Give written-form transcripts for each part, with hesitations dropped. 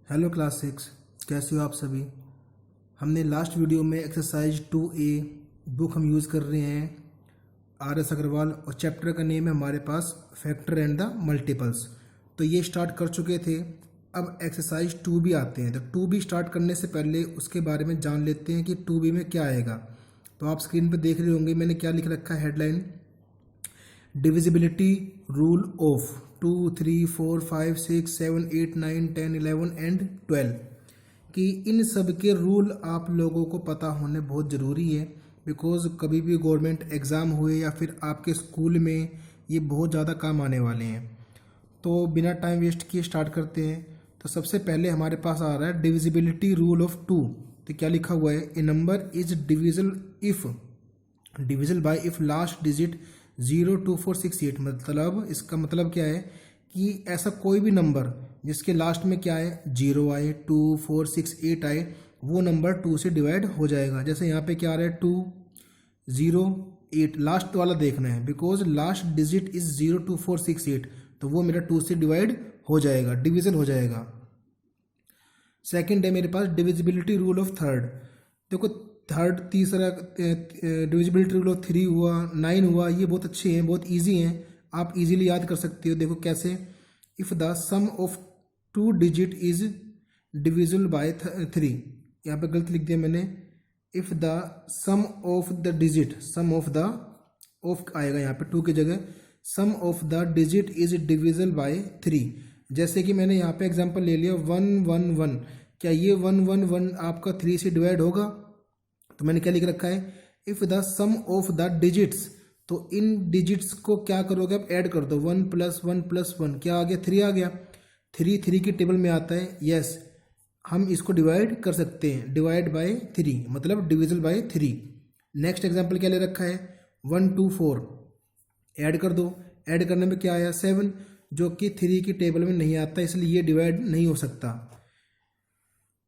Hello class 6, कैसे हो आप सभी। हमने लास्ट वीडियो में एक्सरसाइज 2A बुक हम यूज़ कर रहे हैं RS अग्रवाल और चैप्टर का नेम है हमारे पास फैक्टर एंड द मल्टीपल्स। तो ये स्टार्ट कर चुके थे। अब एक्सरसाइज 2B आते हैं। तो 2B स्टार्ट करने से पहले उसके बारे में जान लेते हैं कि 2B में क्या आएगा। तो आप स्क्रीन पर देख रहे होंगे मैंने क्या लिख रखा है headline, divisibility rule of 2, 3, 4, 5, 6, 7, 8, 9, 10, 11 and 12 कि इन सब के रूल आप लोगों को पता होने बहुत ज़रूरी है। बिकॉज कभी भी गवर्नमेंट एग्ज़ाम हुए या फिर आपके स्कूल में ये बहुत ज़्यादा काम आने वाले हैं। तो बिना टाइम वेस्ट किए स्टार्ट करते हैं। तो सबसे पहले हमारे पास आ रहा है डिविजिबिलिटी रूल ऑफ 2। तो क्या लिखा हुआ है, a number is divisible by if last digit 0, 2, 4, 6, 8। मतलब इसका मतलब क्या है कि ऐसा कोई भी नंबर जिसके लास्ट में क्या है 0 आए, 2, 4, 6, 8 आए, वो नंबर 2 से डिवाइड हो जाएगा। जैसे यहाँ पे क्या आ रहा है 2, 0, 8, लास्ट वाला देखना है बिकॉज लास्ट डिजिट इज 0, 2, 4, 6, 8। तो वो मेरा 2 से डिवाइड हो जाएगा, डिविजन हो जाएगा। सेकेंड है मेरे पास डिविजिबिलिटी रूल ऑफ थर्ड। देखो थर्ड, तीसरा डिविजिबिलिटी रूल ऑफ 3 हुआ, 9 हुआ, ये बहुत अच्छे हैं, बहुत इजी हैं, आप इजीली याद कर सकते हो। देखो कैसे, if the sum of 2 digit is divisible by 3। यहाँ पे गलत लिख दिया मैंने, if the sum of the digit, sum of the of आएगा यहाँ पे 2 की जगह, sum of the digit is divisible by 3। जैसे कि मैंने यहाँ पे एग्जांपल ले लिया 1, 1, 1। क्या ये 1, 1, 1 आपका 3 से डिवाइड होगा? तो मैंने क्या लिख रखा है, if the sum of the digits. तो इन डिजिट्स को क्या करोगे आप, ऐड कर दो, 1 + 1 + 1 क्या आ गया, 3 आ गया। 3 की टेबल में आता है, यस हम इसको डिवाइड कर सकते हैं, डिवाइड बाय 3 मतलब डिविजिबल बाय 3। नेक्स्ट एग्जाम्पल क्या ले रखा है, 1, 2, 4 ऐड कर दो। ऐड करने में क्या आया 7, जो कि 3 की टेबल में नहीं आता, इसलिए ये डिवाइड नहीं हो सकता।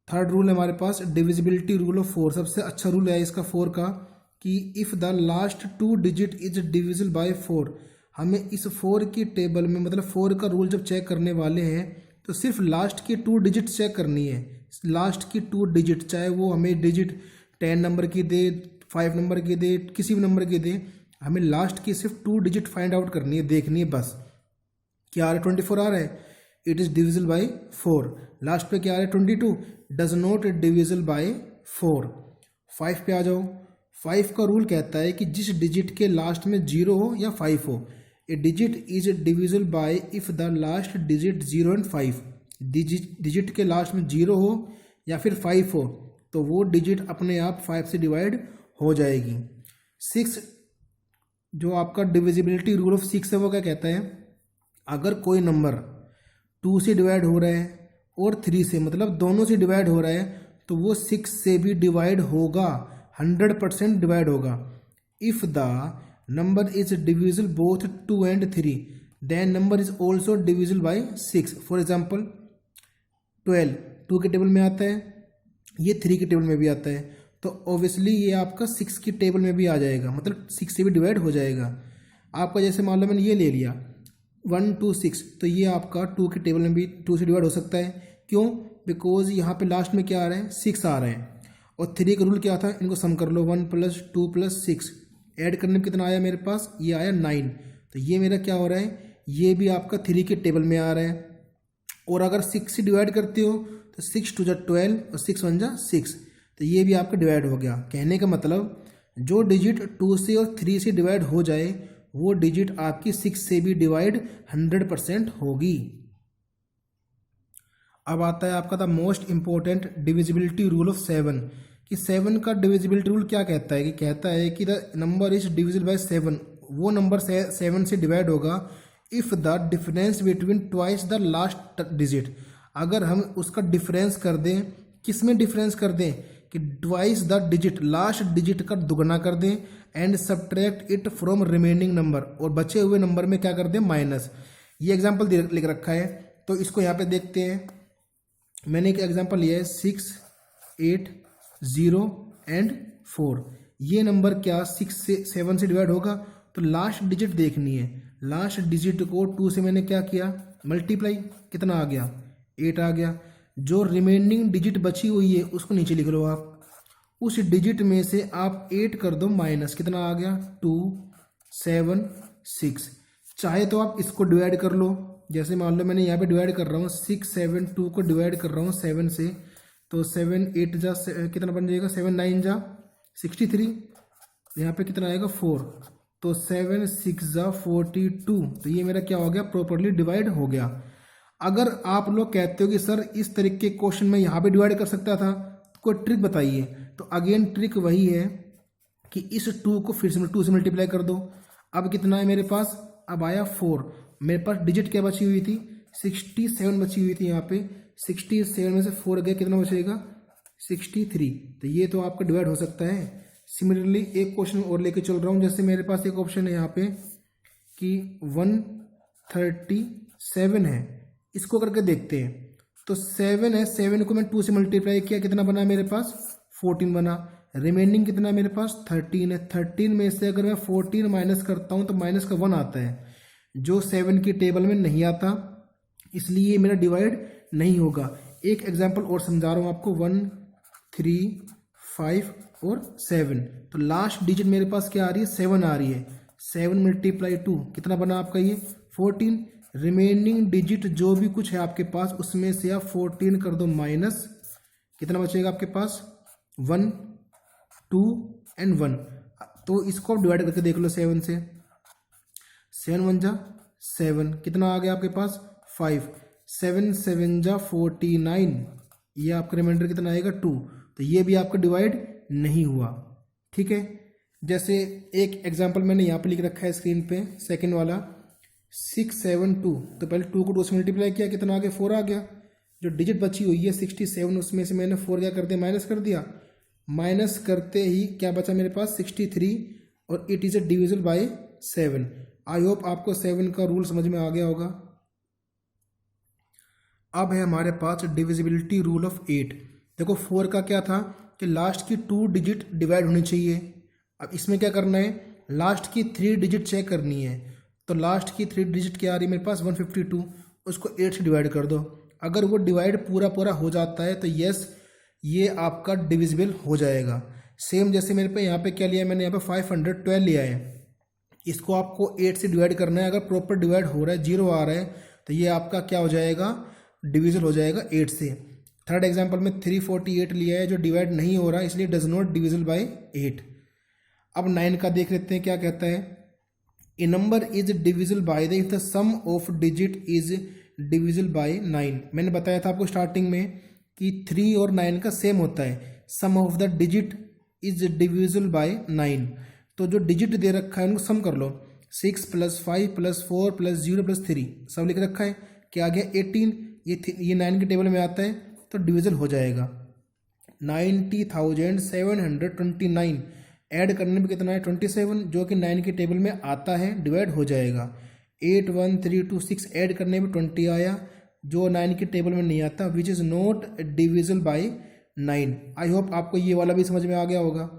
थर्ड रूल है हमारे पास डिविजिबिलिटी रूल ऑफ 4। सबसे अच्छा रूल है इसका 4 का कि if the last 2 digit is divisible bye 4। हमें इस 4 की टेबल में, मतलब 4 का रूल जब चेक करने वाले हैं तो सिर्फ लास्ट की 2 डिजिट चेक करनी है। लास्ट की 2 डिजिट, चाहे वो हमें डिजिट 10 नंबर की दे, 5 नंबर की दे, किसी भी नंबर की दे, हमें लास्ट की सिर्फ 2 डिजिट फाइंड आउट करनी है, देखनी है बस। क्या आ रहा है 24 आ रहा है, it is divisible by 4। Last पे क्या आ रहा है 22, डज नॉट डिविजिबल बाय 4। 5 पे आ जाओ। 5 का रूल कहता है कि जिस डिजिट के लास्ट में 0 हो या 5 हो, a digit is divisible by if the last digit 0 and 5। Digit के लास्ट में 0 हो या फिर 5 हो तो वो डिजिट अपने आप 5 से डिवाइड हो जाएगी। 6 जो आपका डिविजिबिलिटी रूल ऑफ 6 है वो क्या कहता है, अगर कोई नंबर 2 से डिवाइड हो रहा है और 3 से, मतलब दोनों से डिवाइड हो रहा है, तो वो 6 से भी डिवाइड होगा, 100% डिवाइड होगा। If the number is divisible both 2 and 3 then number is also divisible by 6। For example 12 2 के टेबल में आता है, ये 3 के टेबल में भी आता है, तो ऑब्वियसली ये आपका 6 की टेबल में भी आ जाएगा, मतलब 6 से भी डिवाइड हो जाएगा। आपका जैसे मान लो मैंने ये ले लिया 1, 2, 6, तो ये आपका 2 की टेबल में भी 2 से डिवाइड हो सकता है। क्यों? बिकॉज यहाँ पे लास्ट में क्या आ रहा है 6 आ रहा है, और 3 का रूल क्या था, इनको सम कर लो, 1 + 2 + 6 ऐड करने में कितना आया मेरे पास, ये आया 9। तो ये मेरा क्या हो रहा है, ये भी आपका 3 के टेबल में आ रहा है। और अगर 6 से डिवाइड करते हो तो 6 2 = 12 और 6 1 = 6, तो ये भी आपका डिवाइड हो गया। कहने का मतलब जो डिजिट 2 से और 3 से डिवाइड हो जाए वो डिजिट आपकी 6 से भी डिवाइड 100% होगी। अब आता है आपका the most important divisibility rule of 7 कि 7 का डिविजिबिलिटी रूल क्या कहता है, कि कहता है कि the number is divisible bye 7। वो नंबर 7 से डिवाइड होगा if the difference between twice the last digit. अगर हम उसका डिफरेंस कर दें, किस में डिफरेंस कर दें, कि twice the digit, last digit का दुगना कर दें, and subtract it from remaining number, और बचे हुए नंबर में क्या कर दें माइनस। ये एग्जांपल लिख रखा है, तो इसको यहाँ पे देखते हैं। मैंने एक एग्जांपल लिया है 6, 8, 0 एंड 4। ये नंबर क्या 6 से 7 से डिवाइड होगा, तो लास्ट डिजिट देखनी है। लास्ट डिजिट को 2 से मैंने क्या किया मल्टीप्लाई, कितना आ गया 8 आ गया। जो रिमेनिंग डिजिट बची हुई है उसको नीचे लिख लो आप। उस डिजिट में से आप 8 कर दो माइनस, कितना आ गया 2 7 6। चाहे तो आप इसको डिवाइड कर लो, जैसे मान लो मैंने यहाँ पे डिवाइड कर रहा हूँ 6 7 2 को डिवाइड कर रहा हूँ 7 से, तो 7 8 जा कितना बन जाएगा 7 9 जा 63, यहाँ पे कितना आएगा 4, तो 7 6 जा 42। तो ये मेरा क्या हो गया प्रॉपरली डिवाइड हो गया। अगर आप लोग कहते हो कि सर इस तरीके के क्वेश्चन में यहाँ पे डिवाइड कर सकता था, तो कोई ट्रिक बताइए। तो अगेन ट्रिक वही है कि इस 2 को फिर से 2 से मल्टीप्लाई कर दो। अब कितना है मेरे पास, अब आया 4। मेरे पास डिजिट क्या बची हुई थी 67 बची हुई थी, यहाँ पे 67 में से 4 गया, कितना बचेगा 63। तो ये तो आपका डिवाइड हो सकता है। सिमिलरली एक क्वेश्चन और लेके चल रहा हूँ, जैसे मेरे पास एक ऑप्शन है यहाँ पे कि 137 है, इसको करके देखते हैं। तो 7 है, 7 को मैं 2 से मल्टीप्लाई किया, कितना बना मेरे पास 14 बना। रिमेनिंग कितना है मेरे पास 13 है। 13 में से अगर मैं 14 माइनस करता हूँ तो माइनस का 1 आता है, जो 7 की टेबल में नहीं आता, इसलिए मेरा डिवाइड नहीं होगा। एक एग्जांपल और समझा रहा हूँ आपको, 1 3 5 और 7। तो लास्ट डिजिट मेरे पास क्या आ रही है 7 आ रही है। 7 मल्टीप्लाई 2 कितना बना आपका ये 14। रिमेनिंग डिजिट जो भी कुछ है आपके पास उसमें से आप 14 कर दो माइनस, कितना बचेगा आपके पास 1 2 एंड 1। तो इसको आप डिवाइड करके देख लो 7 से, 7 1 जा 7, कितना आ गया आपके पास 5, 7 7 जा 49, ये आपका रिमाइंडर कितना आएगा 2। तो ये भी आपका डिवाइड नहीं हुआ। ठीक है, जैसे एक एग्जांपल मैंने यहाँ पे लिख रखा है स्क्रीन पे, सेकंड वाला 6 7 2। तो पहले 2 को 2 से मल्टीप्लाई किया, कितना आ गया 4 आ गया। जो डिजिट बची हुई है 67, उसमें से मैंने 4 क्या कर दिया माइनस कर दिया। माइनस करते ही क्या बचा मेरे पास 63, और it is a divisible by 7। I hope आपको 7 का रूल समझ में आ गया होगा। अब है हमारे पास डिविजिबिलिटी रूल ऑफ 8। देखो 4 का क्या था कि लास्ट की 2 डिजिट डिवाइड होनी चाहिए। अब इसमें क्या करना है, लास्ट की 3 डिजिट चेक करनी है। तो लास्ट की 3 डिजिट क्या आ रही है मेरे पास 152, उसको 8 से डिवाइड कर दो। अगर वो डिवाइड पूरा पूरा हो जाता है तो यस ये आपका डिविजिबल हो जाएगा। सेम जैसे मेरे पे यहाँ पे क्या लिया है मैंने, यहाँ पे 512 लिया है, इसको आपको 8 से डिवाइड करना है। अगर प्रॉपर डिवाइड हो रहा है 0 आ रहा है तो ये आपका क्या हो जाएगा डिविजिबल हो जाएगा 8 से। थर्ड एग्जांपल में 348 लिया है जो डिवाइड नहीं हो रहा है, इसलिए डज नॉट डिविजिबल बाय 8। अब 9 का देख लेते हैं क्या कहता है। A number is divisible by the if the sum of digit is divisible by 9। मैंने बताया था आपको स्टार्टिंग में कि 3 और 9 का सेम होता है, sum of the digit is divisible by 9। तो जो डिजिट दे रखा है उनको सम कर लो, 6 + 5 + 4 + 0 + 3 सब लिख रखा है, क्या आ गया 18। ये 9 के टेबल में आता है तो डिविजन हो जाएगा। 90,729 ऐड करने में कितना है 27, जो कि 9 के टेबल में आता है, डिवाइड हो जाएगा। 81326 ऐड करने में 20 आया, जो 9 के टेबल में नहीं आता, which is not divisible by 9। I hope आपको ये वाला भी समझ में आ गया होगा।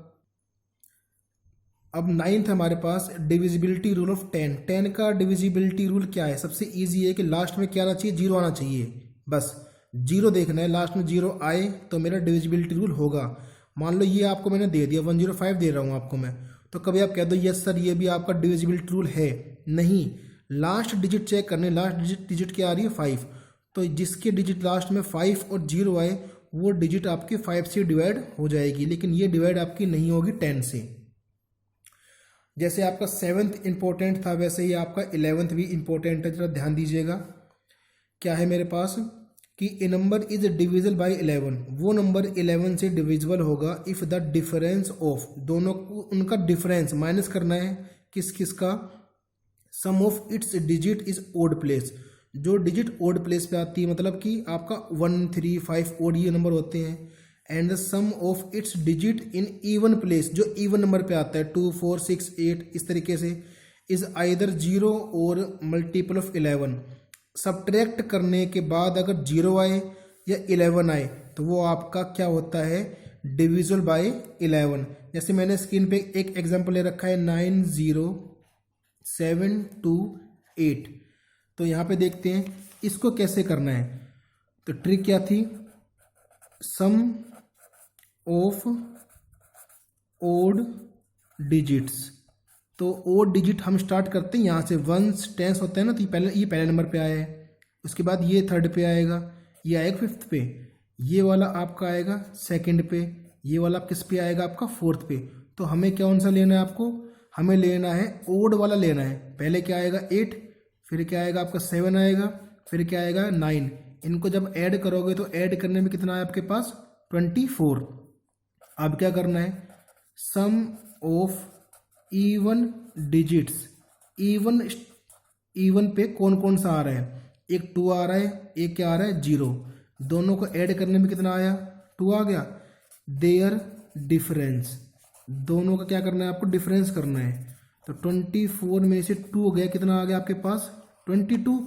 अब 9th हमारे पास डिविजिबिलिटी रूल ऑफ 10। 10 का डिविजिबिलिटी रूल क्या है, सबसे ईजी है कि लास्ट में क्या आना चाहिए 0 आना चाहिए, बस 0 देखना है, लास्ट में 0 आए तो मेरा डिविजिबिलिटी रूल होगा। मान लो ये आपको मैंने दे दिया 105 दे रहा हूँ आपको मैं, तो कभी आप कह दो यस सर ये भी आपका डिविजिबिलिटी रूल है, नहीं, लास्ट डिजिट चेक करने, लास्ट डिजिट क्या आ रही है 5, तो जिसके डिजिट लास्ट में 5 और 0 आए वो डिजिट आपके 5 से डिवाइड हो जाएगी, लेकिन ये डिवाइड आपकी नहीं होगी 10 से। जैसे आपका 7th इंपॉर्टेंट था वैसे ही आपका 11th भी इंपॉर्टेंट है, जरा ध्यान दीजिएगा। क्या है मेरे पास कि ए नंबर इज डिविजिबल बाय 11, वो नंबर 11 से डिविजिबल होगा इफ़ द डिफरेंस ऑफ, दोनों को उनका डिफरेंस माइनस करना है, किस किस का, sum of its digit is odd place, जो डिजिट ओड प्लेस पे आती है, मतलब कि आपका 1 3 5 ओड ये नंबर होते हैं, and the sum of its digit in even place, जो इवन नंबर पे आता है 2 4 6 8 इस तरीके से, इज आइदर 0 और मल्टीपल ऑफ 11। सब्ट्रैक्ट करने के बाद अगर 0 आए या 11 आए तो वो आपका क्या होता है डिविजिबल बाय 11। जैसे मैंने स्क्रीन पे एक एग्जांपल ले रखा है 90728, तो यहाँ पे देखते हैं इसको कैसे करना है। तो तो ट्रिक क्या थी, सम ऑफ ओड डिजिट्स। तो ओड डिजिट हम स्टार्ट करते हैं यहाँ से, वंस टेंस होता है ना, तो ये पहले नंबर पे आया है, उसके बाद ये थर्ड पे आएगा, ये आएगा फिफ्थ पे, ये वाला आपका आएगा सेकंड पे, ये वाला किस पे आएगा आपका फोर्थ पे। तो हमें कौन सा लेना है आपको, हमें लेना है ओड वाला लेना है। पहले क्या आएगा 8, फिर क्या आएगा आपका 7 आएगा, फिर क्या आएगा 9। इनको जब ऐड करोगे तो ऐड करने में कितना है आपके पास 24। अब क्या करना है, sum of even digits. Even पे कौन कौन सा आ रहा है, एक 2 आ रहा है, एक क्या आ रहा है 0, दोनों को ऐड करने में कितना आया 2 आ गया। देयर डिफरेंस, दोनों का क्या करना है आपको डिफरेंस करना है। तो 24 में से 2 गया, कितना आ गया आपके पास 22।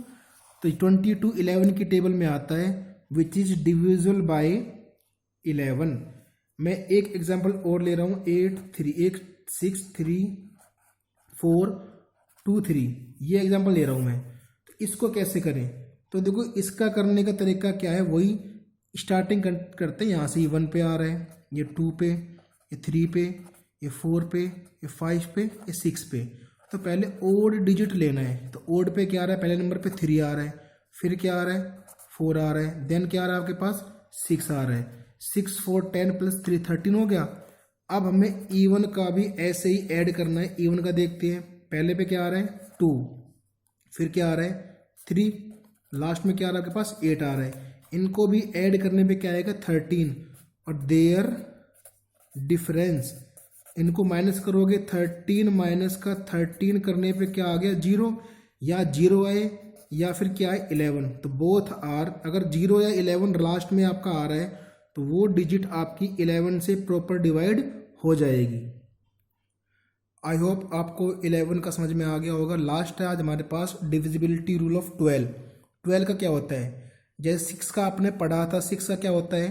तो 22 11 की टेबल में आता है, विच इज डिविजिबल बाय 11। मैं एक एग्जांपल और ले रहा हूँ, 8 6 3 4 2 3, ये एग्जांपल ले रहा हूँ मैं। तो इसको कैसे करें, तो देखो इसका करने का तरीका क्या है, वही स्टार्टिंग करते हैं यहाँ से। 1 पे आ रहा है, ये 2 पे, ये 3 पे, ये 4 पे, ये 5 पे, ये 6 पे। तो पहले ओड डिजिट लेना है। तो ओड पे क्या आ रहा है, पहले नंबर पे 3 आ रहा है, फिर क्या आ रहा है 4 आ रहा है, देन क्या आ रहा है आपके पास 6 आ रहा है। 6 4 10 प्लस 3 13 हो गया। अब हमें इवन का भी ऐसे ही ऐड करना है। इवन का देखते हैं, पहले पे क्या आ रहा है 2, फिर क्या आ रहा है 3, लास्ट में क्या आ रहा है आपके पास 8 आ रहा है। इनको भी ऐड करने पे क्या आएगा 13, और देयर डिफरेंस, इनको माइनस करोगे 13 माइनस का 13 करने पे क्या आ गया 0, या 0 आए या फिर क्या है 11। तो बोथ आर, अगर 0 या 11 लास्ट में आपका आ रहा है तो वो डिजिट आपकी 11 से प्रॉपर डिवाइड हो जाएगी। आई होप आपको 11 का समझ में आ गया होगा। लास्ट है आज हमारे पास डिविजिबिलिटी रूल ऑफ 12। 12 का क्या होता है, जैसे 6 का आपने पढ़ा था, 6 का क्या होता है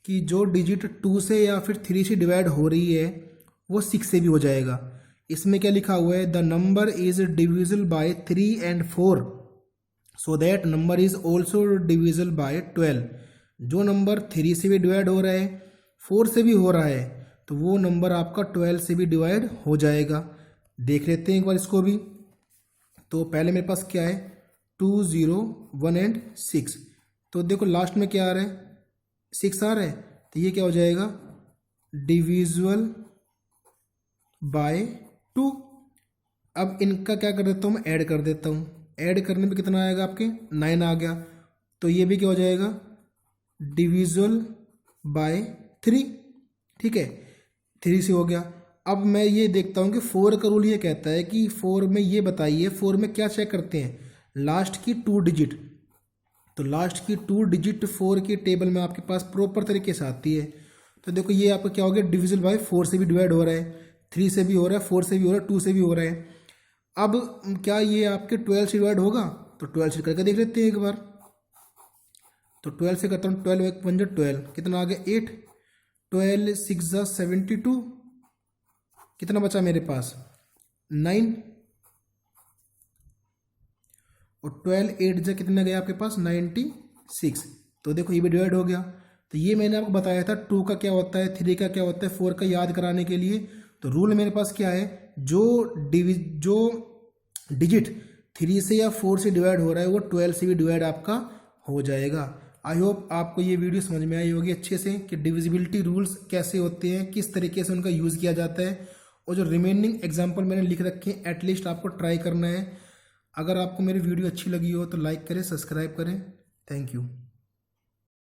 कि जो डिजिट 2 से या फिर 3 से डिवाइड हो रही है वो 6 से भी हो जाएगा। इसमें क्या लिखा हुआ है, the number is divisible by 3 and 4, so that number is also divisible bye 12। जो नंबर 3 से भी डिवाइड हो रहा है, 4 से भी हो रहा है, तो वो नंबर आपका 12 से भी डिवाइड हो जाएगा। देख लेते हैं एक बार इसको भी। तो पहले मेरे पास क्या है 2 0 1 and 6। तो देखो लास्ट में क्या आ रहा है 6 आ रहा है, तो ये क्या हो जाएगा डिविजिबल बाय 2। अब इनका क्या कर देता हूँ मैं, ऐड कर देता हूँ। ऐड करने में कितना आएगा आपके 9 आ गया। तो ये भी क्या हो जाएगा डिविजिबल बाय 3। ठीक है, 3 से हो गया। अब मैं ये देखता हूँ कि 4 का रूल ये कहता है कि 4 में ये बताइए, 4 में क्या चेक करते हैं, लास्ट की 2 डिजिट। तो लास्ट की 2 डिजिट 4 की टेबल में आपके पास प्रॉपर तरीके से आती है। तो देखो ये आपका क्या हो गया डिविजिबल बाय 4 से भी डिवाइड हो रहा है, 3 से भी हो रहा है, 4 से भी हो रहा है, 2 से भी हो रहा है। अब क्या ये आपके 12 से डिवाइड होगा, तो 12 से करके देख लेते हैं एक बार। तो 12 से करता हूँ, 12 1 1 12, कितना आ गया 8, 12 6 72, कितना बचा मेरे पास 9, और 12 8 कितना गया आपके पास 96। तो देखो ये भी डिवाइड हो गया। तो ये मैंने आपको बताया था 2 का क्या होता है, 3 का क्या होता है, 4 का याद कराने के लिए। तो रूल मेरे पास क्या है, जो डिजिट 3 से या 4 से डिवाइड हो रहा है वो 12 से भी डिवाइड आपका हो जाएगा। आई होप आपको ये वीडियो समझ में आई होगी अच्छे से कि डिविजिबिलिटी रूल्स कैसे होते हैं, किस तरीके से उनका यूज़ किया जाता है, और जो रिमेनिंग एग्जाम्पल मैंने लिख रखे हैं एटलीस्ट आपको ट्राई करना है। अगर आपको मेरी वीडियो अच्छी लगी हो तो लाइक करें, सब्सक्राइब करें। Thank you.